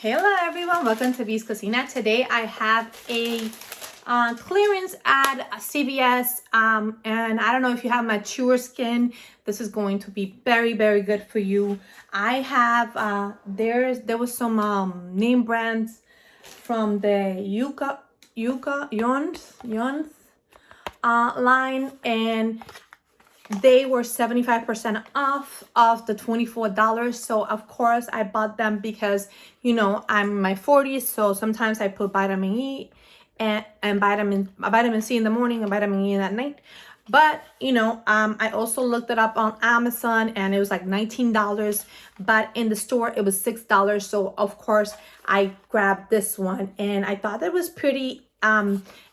Hello everyone, welcome to V's Cocina. Today I have a clearance at CVS and I don't know if you have mature skin, this is going to be very good for you. I have there was some name brands from the Yonth line, and they were 75% off of the $24. So of course I bought them because, you know, I'm in my 40s, so sometimes I put vitamin E and vitamin C in the morning and vitamin E at night. But you know, I also looked it up on Amazon and it was like $19, but in the store it was $6. So of course I grabbed this one, and I thought that was pretty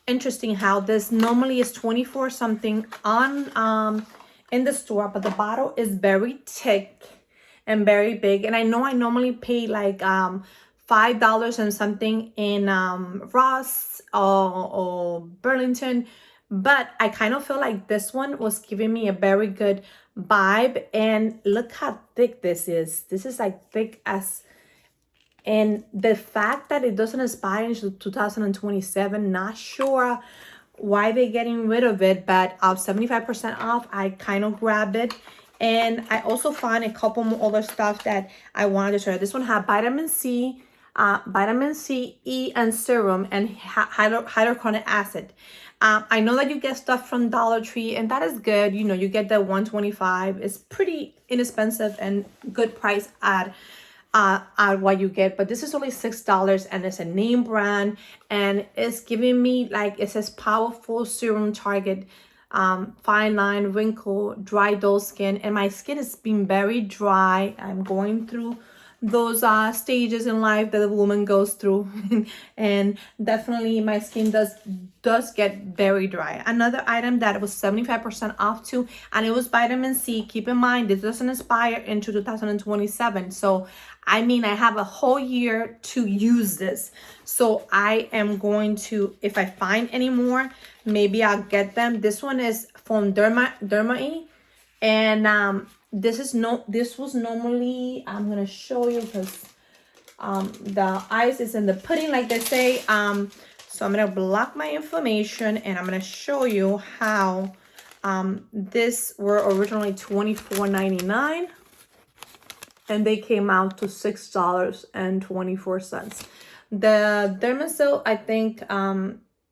interesting how this normally is 24 something on in the store, but the bottle is very thick and very big. And I know I normally pay like $5 and something in Ross or Burlington, but I kind of feel like this one was giving me a very good vibe. And look how thick this is. This is like thick as, and the fact that it doesn't expire until 2027, not sure why they're getting rid of it, but 75% off, I kind of grabbed it. And I also found a couple more other stuff that I wanted to share. This one had vitamin C, E, and serum, and hyaluronic acid. I know that you get stuff from Dollar Tree, and that is good. You know, you get the 125. It's pretty inexpensive and good price at what you get, but this is only $6 and it's a name brand, and it's giving me, like, it says powerful serum target fine line, wrinkle, dry, dull skin. And my skin has been very dry. I'm going through those stages in life that a woman goes through and definitely my skin does get very dry. Another item that was 75% off too, and it was vitamin C. Keep in mind, this doesn't expire into 2027, so I mean I have a whole year to use this. So I am going to, if I find any more, maybe I'll get them. This one is from Derma, and this was normally, I'm gonna show you because the ice is in the pudding, like they say. So I'm gonna block my information and I'm gonna show you how this were originally $24.99 and they came out to $6.24. The Dermasil, I think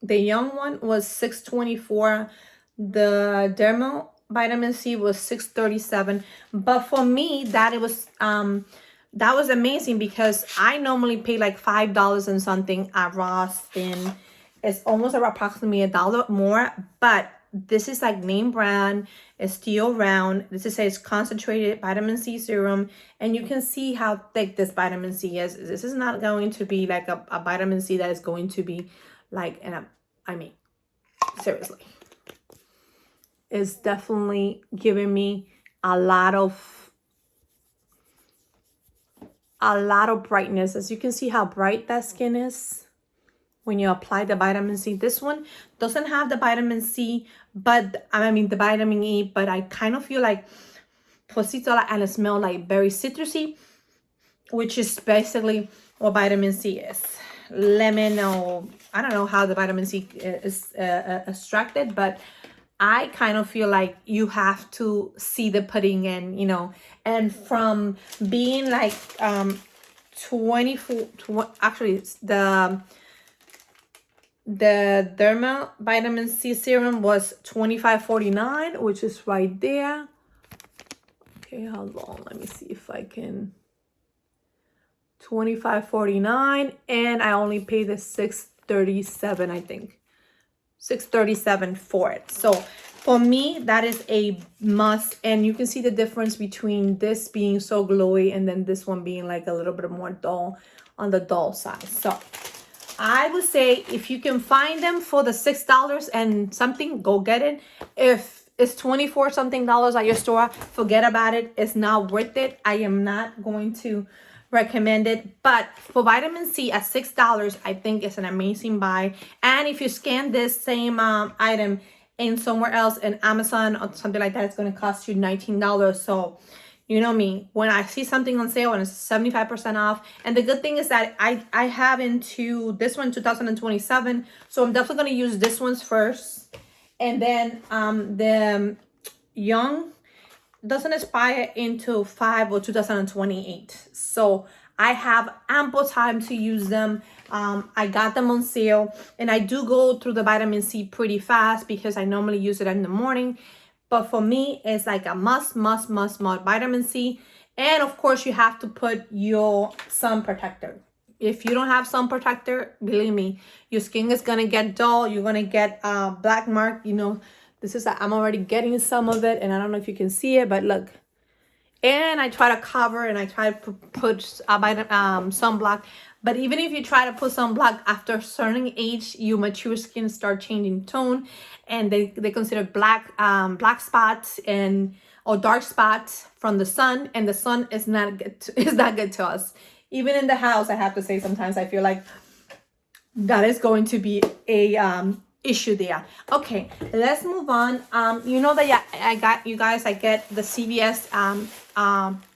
the young one was $6.24. The Derma vitamin C was $6.37, but for me that was amazing because I normally pay like $5 and something at Ross, and it's almost approximately $1 more. But this is like name brand, it's still round. This is says concentrated vitamin C serum, and you can see how thick this vitamin C is. This is not going to be like a vitamin C that is going to be like, I mean, seriously. Is definitely giving me a lot of brightness. As you can see how bright that skin is when you apply the vitamin C. This one doesn't have the vitamin C, but I mean the vitamin E, but I kind of feel like posito, and it smells like very citrusy, which is basically what vitamin C is. Lemon, or I don't know how the vitamin C is extracted, but I kind of feel like you have to see the pudding, and you know, and from being like 24, actually the Derma vitamin C serum was $25.49, which is right there. Okay, hold on, let me see if I can. $25.49, and I only paid the $6.37, I think. $6.37 for it. So for me, that is a must. And you can see the difference between this being so glowy and then this one being like a little bit more dull, on the dull side. So I would say if you can find them for the $6 and something, go get it. If it's 24 something dollars at your store, forget about it. It's not worth it. I am not going to recommend it. But for vitamin C at $6, I think it's an amazing buy. And if you scan this same item in somewhere else in Amazon or something like that, it's going to cost you $19. So You know me, when I see something on sale and it's 75% off. And the good thing is that I have into this one 2027. So I'm definitely going to use this one's first. And then the young doesn't expire until 5 or 2028. So I have ample time to use them. I got them on sale, and I do go through the vitamin C pretty fast because I normally use it in the morning. But for me, it's like a must vitamin C. And of course, you have to put your sun protector. If you don't have sun protector, believe me, your skin is gonna get dull. You're gonna get black mark. You know, this is I'm already getting some of it, and I don't know if you can see it, but look. And I try to cover and I try to put sunblock. But even if you try to put sunblock after a certain age, your mature skin start changing tone, and they consider black spots and or dark spots from the sun, and the sun is not good to us. Even in the house, I have to say sometimes I feel like that is going to be a issue there. Okay, let's move on. You know that I got you guys. I get the CVS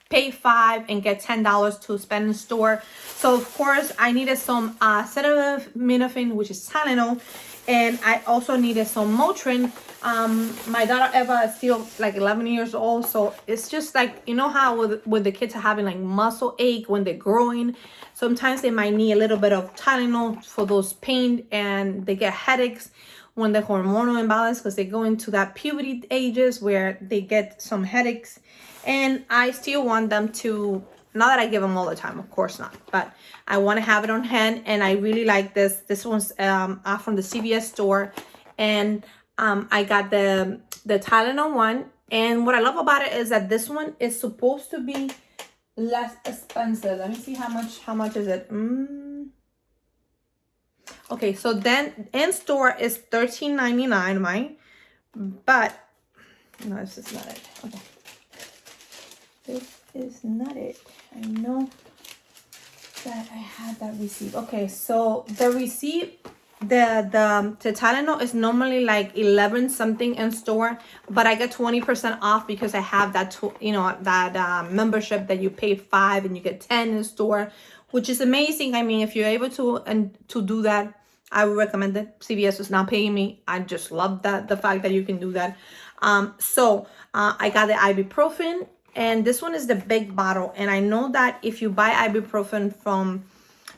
pay $5 and get $10 to spend in store. So of course I needed some acetaminophen, which is Tylenol, and I also needed some Motrin. My daughter Eva is still like 11 years old, so it's just like, you know how with the kids are having like muscle ache when they're growing. Sometimes they might need a little bit of Tylenol for those pain, and they get headaches when the hormonal imbalance, because they go into that puberty ages where they get some headaches. And I still want them to, not that I give them all the time, of course not, but I want to have it on hand. And I really like this. This one's from the CVS store, and I got the Tylenol one. And what I love about it is that this one is supposed to be less expensive. Let me see how much is it. Okay, so then in store is $13.99, right? But no, this is not it. Okay, this is not it. I know that I had that receipt. Okay, so the receipt, the Tylenol is normally like 11 something in store, but I get 20% off because I have that membership that you pay $5 and you get 10 in store, which is amazing. I mean, if you're able to do that, I would recommend it. CVS is not paying me. I just love the fact that you can do that. So I got the ibuprofen, and this one is the big bottle. And I know that if you buy ibuprofen from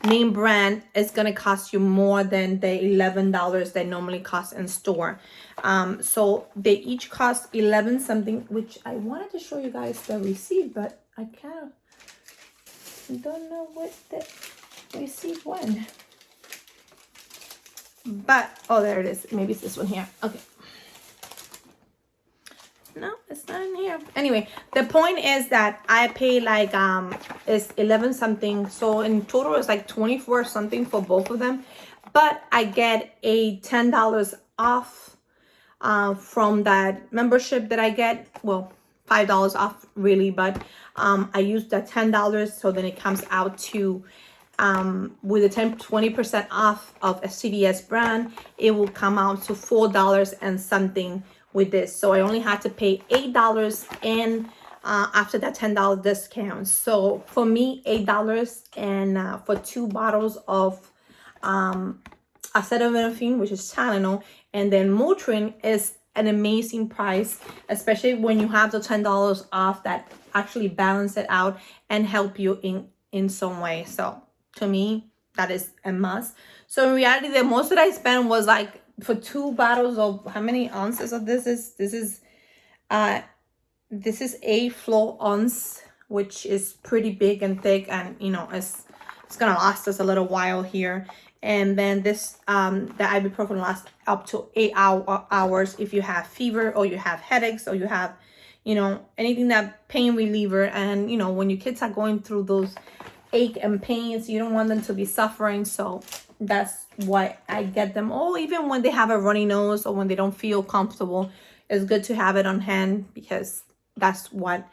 name brand, it's gonna cost you more than the $11 they normally cost in store. So they each cost 11 something, which I wanted to show you guys the receipt, but I kind of don't know what the receipt went. But oh, there it is. Maybe it's this one here. Okay. No, it's not in here. Anyway, the point is that I pay like it's 11 something, so in total it's like 24 something for both of them. But I get a $10 off from that membership that I get. Well, $5 off really, but I use that $10, so then it comes out to with a 20% off of a CVS brand, it will come out to $4 and something with this. So I only had to pay $8 and after that $10 discount. So for me, $8 and for 2 bottles of acetaminophen, which is Tylenol, and then Motrin is an amazing price, especially when you have the $10 off that actually balance it out and help you in some way. So to me, that is a must. So in reality, the most that I spent was like for 2 bottles of, how many ounces of this is? This is a full ounce, which is pretty big and thick, and you know it's gonna last us a little while here. And then this the ibuprofen lasts up to 8 hours if you have fever or you have headaches or you have, you know, anything that pain reliever. And you know, when your kids are going through those ache and pains, you don't want them to be suffering, so that's why I get them. Or even when they have a runny nose or when they don't feel comfortable, it's good to have it on hand because that's what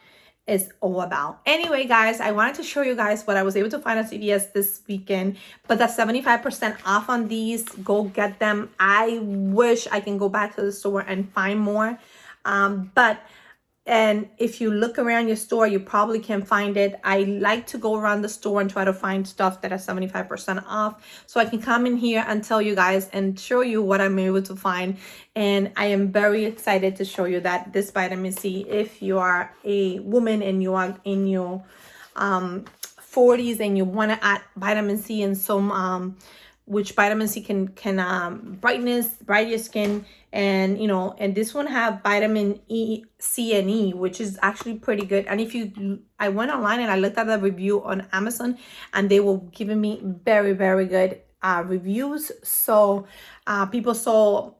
it's all about. Anyway, guys, I wanted to show you guys what I was able to find at CVS this weekend, but that's 75% off on these. Go get them. I wish I can go back to the store and find more, but And if you look around your store, you probably can find it. I like to go around the store and try to find stuff that is 75% off, so I can come in here and tell you guys and show you what I'm able to find. And I am very excited to show you that this vitamin C, if you are a woman and you are in your 40s and you want to add vitamin C and some which vitamin C can brighten your skin. And you know, and this one have vitamin E, C, and E, which is actually pretty good. And if you, I went online and I looked at the review on Amazon, and they were giving me very good reviews. So people saw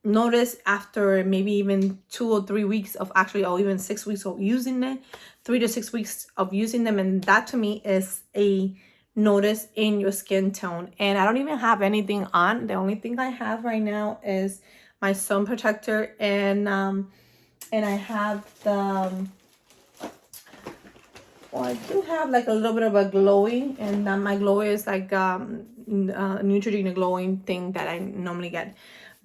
notice after maybe even 2 or 3 weeks of actually, or even 6 weeks of using it, 3 to 6 weeks of using them. And that to me is a notice in your skin tone. And I don't even have anything on. The only thing I have right now is my sun protector, and I have the well, I do have like a little bit of a glowing, and my glow is like Neutrogena glowing thing that I normally get.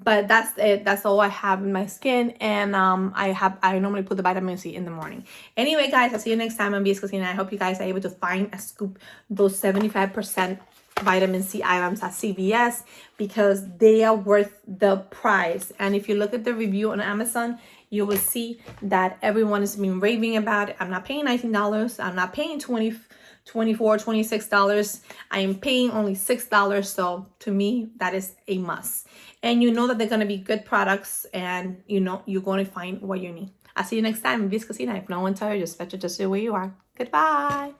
But that's it. That's all I have in my skin. And I normally put the vitamin C in the morning. Anyway, guys, I'll see you next time on BS Cocina. I hope you guys are able to find and scoop those 75% vitamin C items at CVS, because they are worth the price. And if you look at the review on Amazon, you will see that everyone has been raving about it. I'm not paying $19. I'm not paying $24, $26. I am paying only $6. So to me, that is a must. And you know that they're going to be good products, and you know you're going to find what you need. I'll see you next time in BS Cocina. If no one tells you, just bet you just stay where you are. Goodbye.